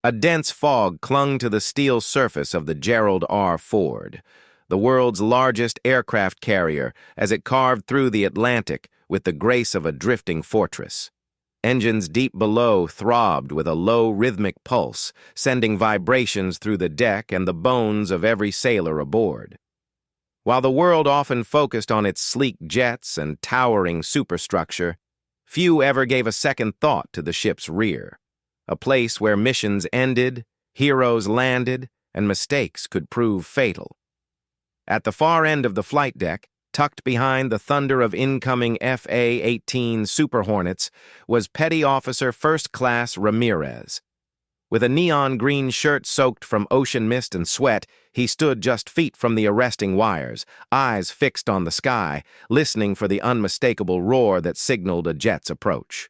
A dense fog clung to the steel surface of the Gerald R. Ford, the world's largest aircraft carrier, as it carved through the Atlantic with the grace of a drifting fortress. Engines deep below throbbed with a low rhythmic pulse, sending vibrations through the deck and the bones of every sailor aboard. While the world often focused on its sleek jets and towering superstructure, few ever gave a second thought to the ship's rear, a place where missions ended, heroes landed, and mistakes could prove fatal. At the far end of the flight deck, tucked behind the thunder of incoming FA-18 Super Hornets, was Petty Officer First Class Ramirez. With a neon green shirt soaked from ocean mist and sweat, he stood just feet from the arresting wires, eyes fixed on the sky, listening for the unmistakable roar that signaled a jet's approach.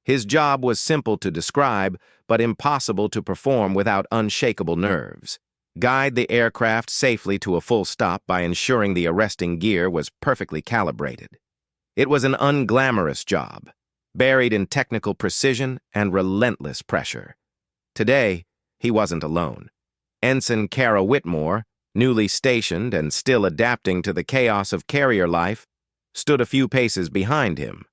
His job was simple to describe, but impossible to perform without unshakable nerves. Guide the aircraft safely to a full stop by ensuring the arresting gear was perfectly calibrated. It was an unglamorous job, buried in technical precision and relentless pressure. Today, he wasn't alone. Ensign Kara Whitmore, newly stationed and still adapting to the chaos of carrier life, stood a few paces behind him.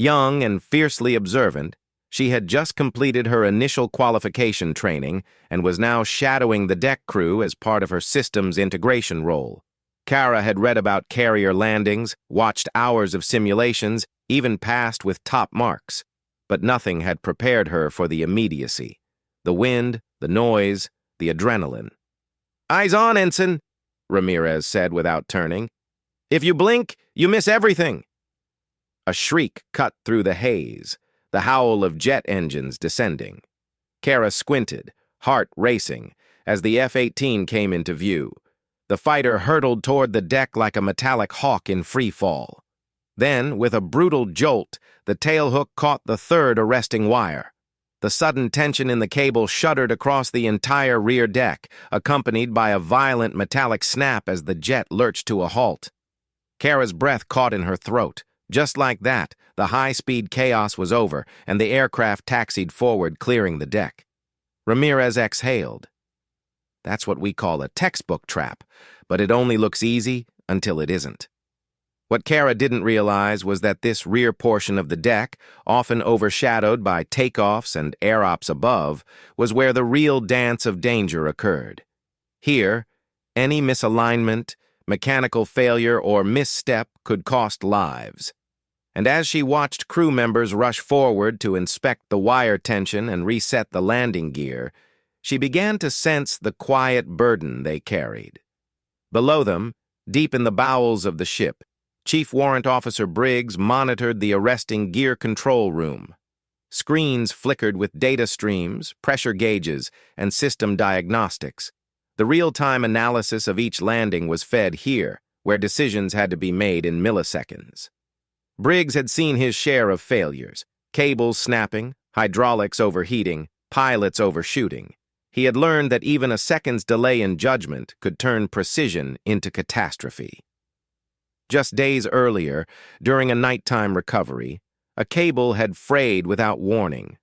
Young and fiercely observant, she had just completed her initial qualification training and was now shadowing the deck crew as part of her systems integration role. Kara had read about carrier landings, watched hours of simulations, even passed with top marks, but nothing had prepared her for the immediacy. The wind, the noise, the adrenaline. "Eyes on, Ensign," Ramirez said without turning. "If you blink, you miss everything." A shriek cut through the haze, the howl of jet engines descending. Kara squinted, heart racing, as the F-18 came into view. The fighter hurtled toward the deck like a metallic hawk in free fall. Then, with a brutal jolt, the tailhook caught the third arresting wire. The sudden tension in the cable shuddered across the entire rear deck, accompanied by a violent metallic snap as the jet lurched to a halt. Kara's breath caught in her throat. Just like that, the high-speed chaos was over, and the aircraft taxied forward, clearing the deck. Ramirez exhaled. That's what we call a textbook trap, but it only looks easy until it isn't. What Kara didn't realize was that this rear portion of the deck, often overshadowed by takeoffs and air ops above, was where the real dance of danger occurred. Here, any misalignment, mechanical failure, or misstep could cost lives. And as she watched crew members rush forward to inspect the wire tension and reset the landing gear, she began to sense the quiet burden they carried. Below them, deep in the bowels of the ship, Chief Warrant Officer Briggs monitored the arresting gear control room. Screens flickered with data streams, pressure gauges, and system diagnostics. The real-time analysis of each landing was fed here, where decisions had to be made in milliseconds. Briggs had seen his share of failures, cables snapping, hydraulics overheating, pilots overshooting. He had learned that even a second's delay in judgment could turn precision into catastrophe. Just days earlier, during a nighttime recovery, a cable had frayed without warning.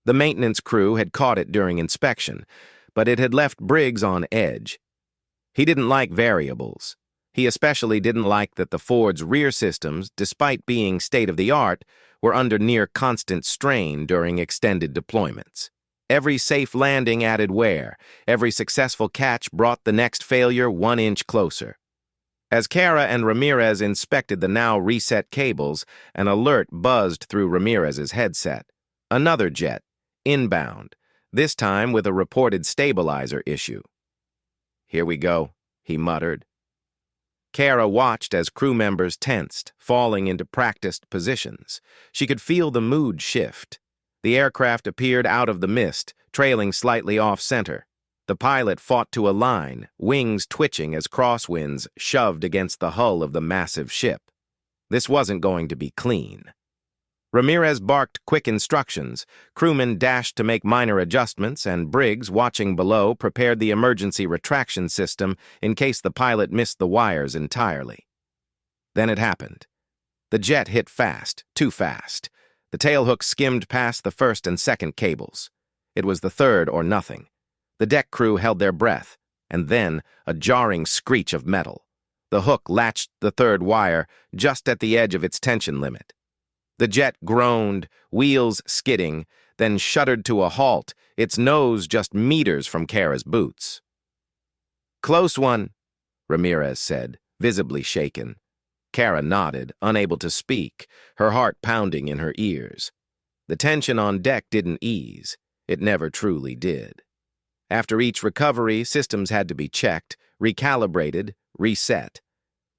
The maintenance crew had caught it during inspection, but it had left Briggs on edge. He didn't like variables. He especially didn't like that the Ford's rear systems, despite being state-of-the-art, were under near-constant strain during extended deployments. Every safe landing added wear. Every successful catch brought the next failure 1 inch closer. As Kara and Ramirez inspected the now reset cables, an alert buzzed through Ramirez's headset. Another jet, inbound, this time with a reported stabilizer issue. "Here we go," he muttered. Kara watched as crew members tensed, falling into practiced positions. She could feel the mood shift. The aircraft appeared out of the mist, trailing slightly off-center. The pilot fought to align, wings twitching as crosswinds shoved against the hull of the massive ship. This wasn't going to be clean. Ramirez barked quick instructions, crewmen dashed to make minor adjustments, and Briggs, watching below, prepared the emergency retraction system in case the pilot missed the wires entirely. Then it happened. The jet hit fast, too fast. The tailhook skimmed past the first and second cables. It was the third or nothing. The deck crew held their breath, and then a jarring screech of metal. The hook latched the third wire just at the edge of its tension limit. The jet groaned, wheels skidding, then shuddered to a halt, its nose just meters from Kara's boots. "Close one," Ramirez said, visibly shaken. Kara nodded, unable to speak, her heart pounding in her ears. The tension on deck didn't ease. It never truly did. After each recovery, systems had to be checked, recalibrated, reset.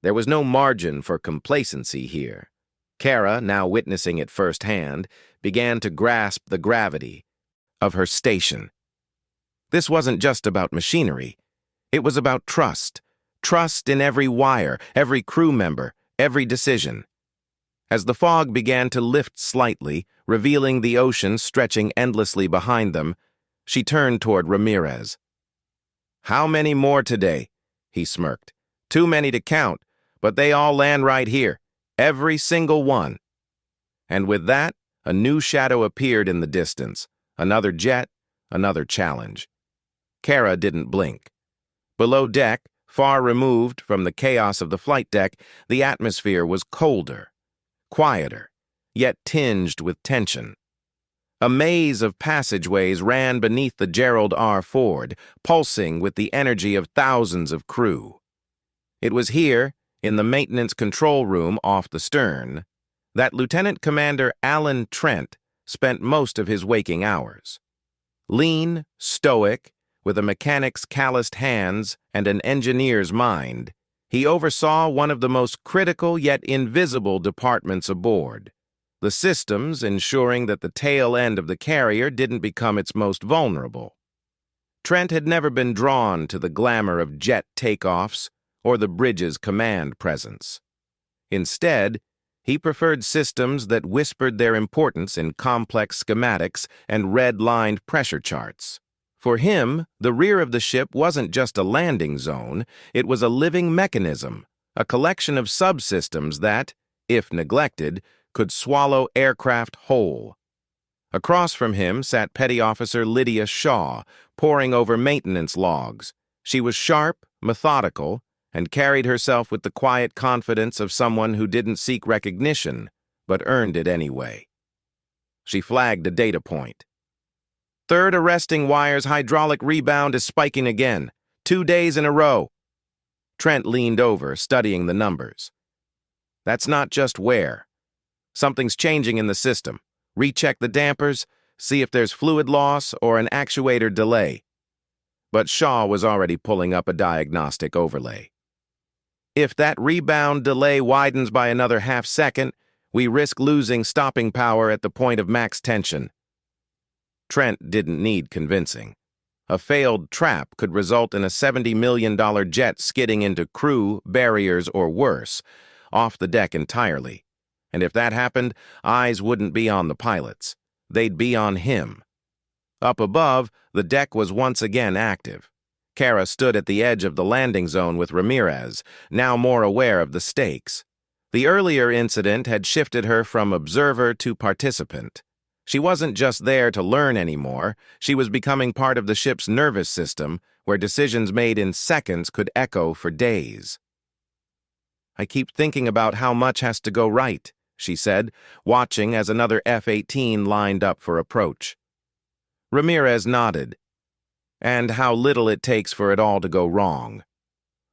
There was no margin for complacency here. Kara, now witnessing it firsthand, began to grasp the gravity of her station. This wasn't just about machinery. It was about trust. Trust in every wire, every crew member, every decision. As the fog began to lift slightly, revealing the ocean stretching endlessly behind them, she turned toward Ramirez. "How many more today?" he smirked. "Too many to count, but they all land right here. Every single one." And with that, a new shadow appeared in the distance. Another jet, another challenge. Kara didn't blink. Below deck, far removed from the chaos of the flight deck, the atmosphere was colder, quieter, yet tinged with tension. A maze of passageways ran beneath the Gerald R. Ford, pulsing with the energy of thousands of crew. It was here, in the maintenance control room off the stern, that Lieutenant Commander Alan Trent spent most of his waking hours. Lean, stoic, with a mechanic's calloused hands and an engineer's mind, he oversaw one of the most critical yet invisible departments aboard. The systems ensuring that the tail end of the carrier didn't become its most vulnerable. Trent had never been drawn to the glamour of jet takeoffs or the bridge's command presence. Instead, he preferred systems that whispered their importance in complex schematics and red-lined pressure charts. For him, the rear of the ship wasn't just a landing zone, it was a living mechanism, a collection of subsystems that, if neglected, could swallow aircraft whole. Across from him sat Petty Officer Lydia Shaw, poring over maintenance logs. She was sharp, methodical, and carried herself with the quiet confidence of someone who didn't seek recognition, but earned it anyway. She flagged a data point. "Third arresting wire's hydraulic rebound is spiking again. 2 days in a row." Trent leaned over, studying the numbers. "That's not just wear. Something's changing in the system. Recheck the dampers, see if there's fluid loss or an actuator delay." But Shaw was already pulling up a diagnostic overlay. "If that rebound delay widens by another half second, we risk losing stopping power at the point of max tension." Trent didn't need convincing. A failed trap could result in a $70 million jet skidding into crew, barriers, or worse, off the deck entirely. And if that happened, eyes wouldn't be on the pilots. They'd be on him. Up above, the deck was once again active. Kara stood at the edge of the landing zone with Ramirez, now more aware of the stakes. The earlier incident had shifted her from observer to participant. She wasn't just there to learn anymore, she was becoming part of the ship's nervous system, where decisions made in seconds could echo for days. "I keep thinking about how much has to go right," she said, watching as another F-18 lined up for approach. Ramirez nodded. "And how little it takes for it all to go wrong."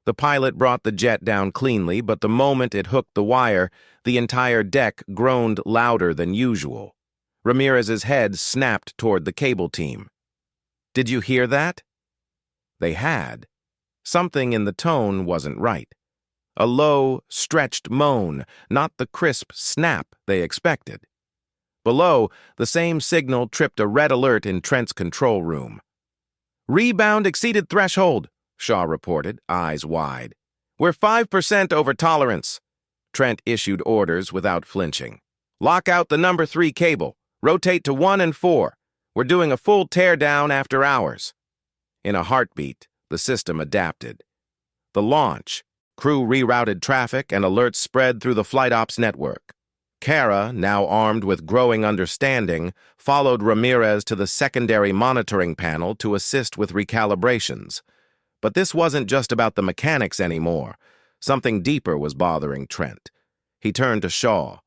The pilot brought the jet down cleanly, but the moment it hooked the wire, the entire deck groaned louder than usual. Ramirez's head snapped toward the cable team. "Did you hear that?" They had. Something in the tone wasn't right. A low, stretched moan, not the crisp snap they expected. Below, the same signal tripped a red alert in Trent's control room. "Rebound exceeded threshold," Shaw reported, eyes wide. "We're 5% over tolerance." Trent issued orders without flinching. "Lock out the number 3 cable. Rotate to 1 and 4. We're doing a full teardown after hours." In a heartbeat, the system adapted. The launch, crew rerouted traffic and alerts spread through the flight ops network. Kara, now armed with growing understanding, followed Ramirez to the secondary monitoring panel to assist with recalibrations. But this wasn't just about the mechanics anymore. Something deeper was bothering Trent. He turned to Shaw.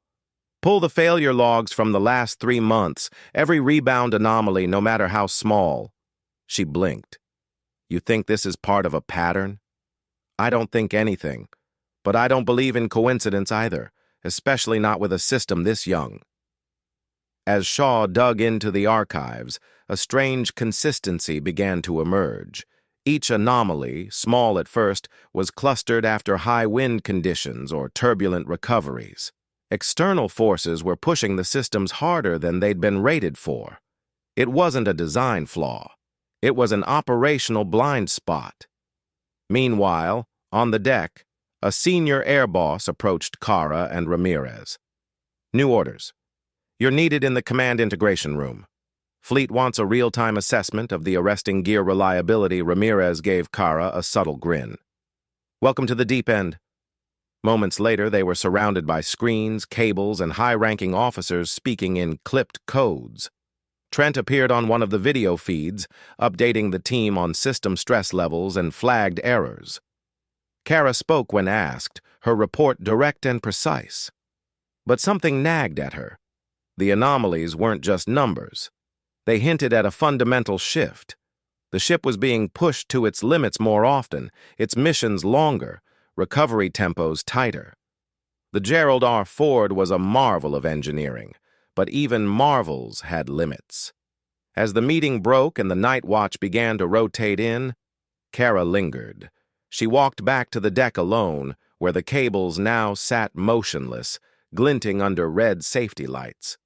"Pull the failure logs from the last 3 months, every rebound anomaly, no matter how small." She blinked. "You think this is part of a pattern?" "I don't think anything. But I don't believe in coincidence either, especially not with a system this young." As Shaw dug into the archives, a strange consistency began to emerge. Each anomaly, small at first, was clustered after high wind conditions or turbulent recoveries. External forces were pushing the systems harder than they'd been rated for. It wasn't a design flaw. It was an operational blind spot. Meanwhile, on the deck, a senior air boss approached Kara and Ramirez. "New orders. You're needed in the command integration room. Fleet wants a real-time assessment of the arresting gear reliability." Ramirez gave Kara a subtle grin. "Welcome to the deep end." Moments later, they were surrounded by screens, cables, and high-ranking officers speaking in clipped codes. Trent appeared on one of the video feeds, updating the team on system stress levels and flagged errors. Kara spoke when asked, her report direct and precise. But something nagged at her. The anomalies weren't just numbers. They hinted at a fundamental shift. The ship was being pushed to its limits more often, its missions longer, recovery tempos tighter. The Gerald R. Ford was a marvel of engineering, but even marvels had limits. As the meeting broke and the night watch began to rotate in, Kara lingered. She walked back to the deck alone, where the cables now sat motionless, glinting under red safety lights.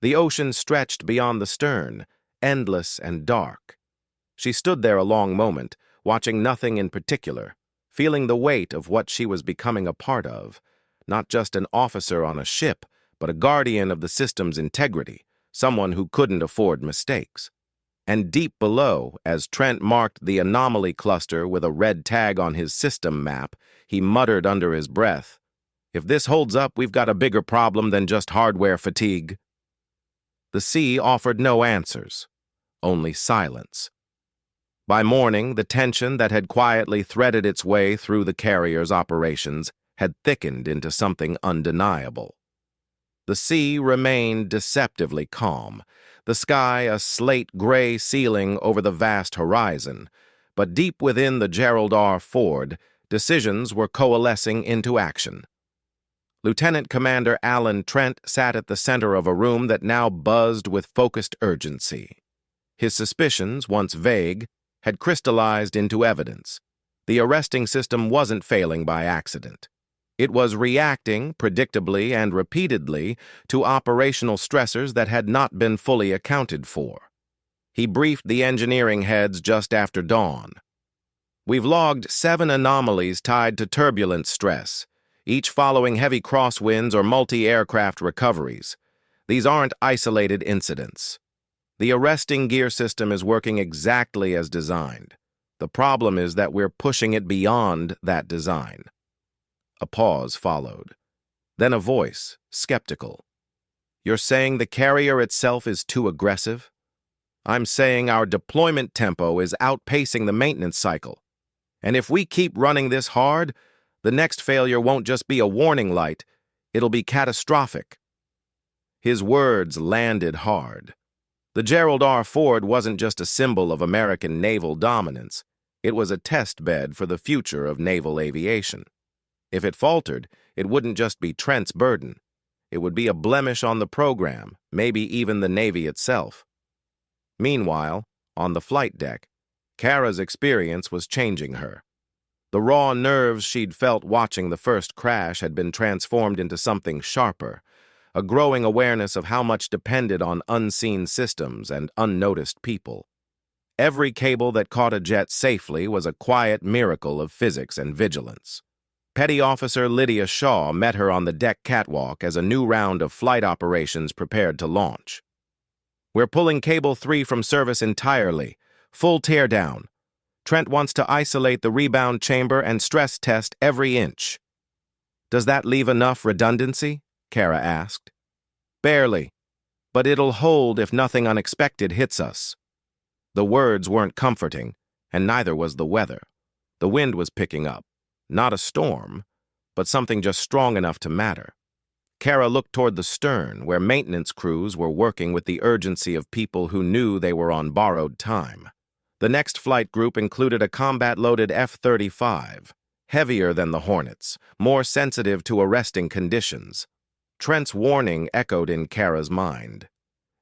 The ocean stretched beyond the stern, endless and dark. She stood there a long moment, watching nothing in particular, feeling the weight of what she was becoming a part of, not just an officer on a ship, but a guardian of the system's integrity, someone who couldn't afford mistakes. And deep below, as Trent marked the anomaly cluster with a red tag on his system map, he muttered under his breath, "If this holds up, we've got a bigger problem than just hardware fatigue." The sea offered no answers, only silence. By morning, the tension that had quietly threaded its way through the carrier's operations had thickened into something undeniable. The sea remained deceptively calm, the sky a slate-gray ceiling over the vast horizon, but deep within the Gerald R. Ford, decisions were coalescing into action. Lieutenant Commander Alan Trent sat at the center of a room that now buzzed with focused urgency. His suspicions, once vague, had crystallized into evidence. The arresting system wasn't failing by accident. It was reacting, predictably and repeatedly, to operational stressors that had not been fully accounted for. He briefed the engineering heads just after dawn. "We've logged 7 anomalies tied to turbulence stress, each following heavy crosswinds or multi-aircraft recoveries. These aren't isolated incidents. The arresting gear system is working exactly as designed. The problem is that we're pushing it beyond that design." A pause followed. Then a voice, skeptical. "You're saying the carrier itself is too aggressive?" "I'm saying our deployment tempo is outpacing the maintenance cycle. And if we keep running this hard, the next failure won't just be a warning light, it'll be catastrophic." His words landed hard. The Gerald R. Ford wasn't just a symbol of American naval dominance. It was a test bed for the future of naval aviation. If it faltered, it wouldn't just be Trent's burden. It would be a blemish on the program, maybe even the Navy itself. Meanwhile, on the flight deck, Kara's experience was changing her. The raw nerves she'd felt watching the first crash had been transformed into something sharper, a growing awareness of how much depended on unseen systems and unnoticed people. Every cable that caught a jet safely was a quiet miracle of physics and vigilance. Petty Officer Lydia Shaw met her on the deck catwalk as a new round of flight operations prepared to launch. "We're pulling Cable 3 from service entirely. Full teardown. Trent wants to isolate the rebound chamber and stress test every inch." "Does that leave enough redundancy?" Kara asked. Barely, but it'll hold if nothing unexpected hits us. The words weren't comforting, and neither was the weather. The wind was picking up. Not a storm, but something just strong enough to matter. Kara looked toward the stern, where maintenance crews were working with the urgency of people who knew they were on borrowed time. The next flight group included a combat-loaded F-35, heavier than the Hornets, more sensitive to arresting conditions. Trent's warning echoed in Kara's mind.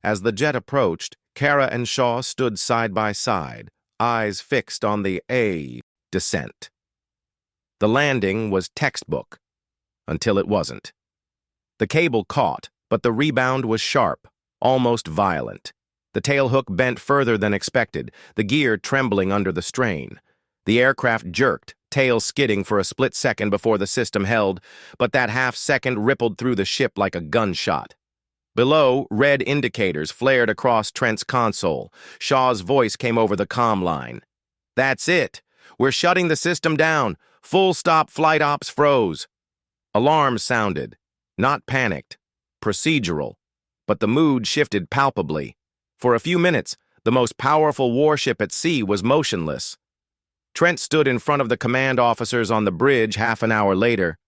As the jet approached, Kara and Shaw stood side by side, eyes fixed on the descent. The landing was textbook, until it wasn't. The cable caught, but the rebound was sharp, almost violent. The tailhook bent further than expected, the gear trembling under the strain. The aircraft jerked, tail skidding for a split second before the system held, but that half-second rippled through the ship like a gunshot. Below, red indicators flared across Trent's console. Shaw's voice came over the comm line. "That's it. We're shutting the system down. Full stop flight ops froze." Alarms sounded. Not panicked. Procedural. But the mood shifted palpably. For a few minutes, the most powerful warship at sea was motionless. Trent stood in front of the command officers on the bridge half an hour later.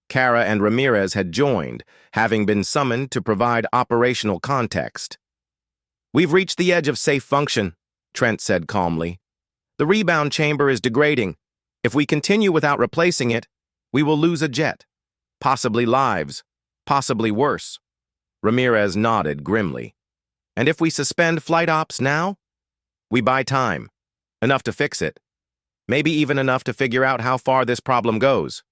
Kara and Ramirez had joined, having been summoned to provide operational context. "We've reached the edge of safe function," Trent said calmly. "The rebound chamber is degrading. If we continue without replacing it, we will lose a jet. Possibly lives. Possibly worse." Ramirez nodded grimly. "And if we suspend flight ops now? We buy time. Enough to fix it. Maybe even enough to figure out how far this problem goes."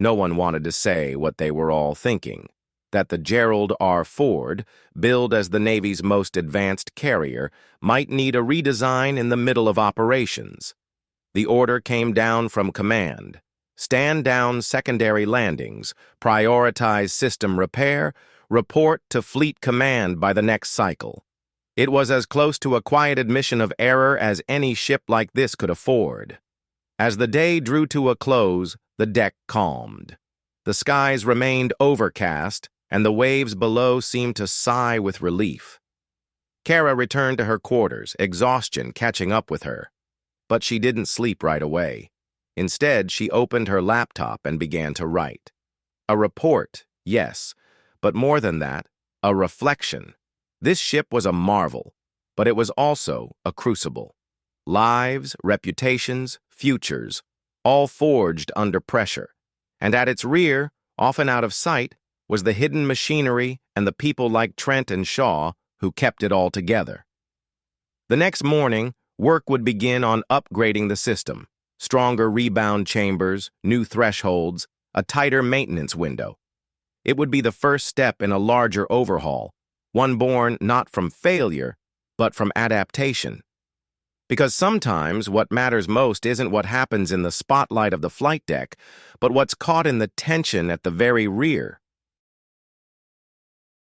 No one wanted to say what they were all thinking, that the Gerald R. Ford, billed as the Navy's most advanced carrier, might need a redesign in the middle of operations. The order came down from command. Stand down secondary landings, prioritize system repair, report to Fleet Command by the next cycle. It was as close to a quiet admission of error as any ship like this could afford. As the day drew to a close, the deck calmed. The skies remained overcast, and the waves below seemed to sigh with relief. Kara returned to her quarters, exhaustion catching up with her. But she didn't sleep right away. Instead, she opened her laptop and began to write. A report, yes, but more than that, a reflection. This ship was a marvel, but it was also a crucible. Lives, reputations, futures, all forged under pressure. And at its rear, often out of sight, was the hidden machinery and the people like Trent and Shaw who kept it all together. The next morning, work would begin on upgrading the system. Stronger rebound chambers, new thresholds, a tighter maintenance window. It would be the first step in a larger overhaul, one born not from failure, but from adaptation. Because sometimes what matters most isn't what happens in the spotlight of the flight deck, but what's caught in the tension at the very rear.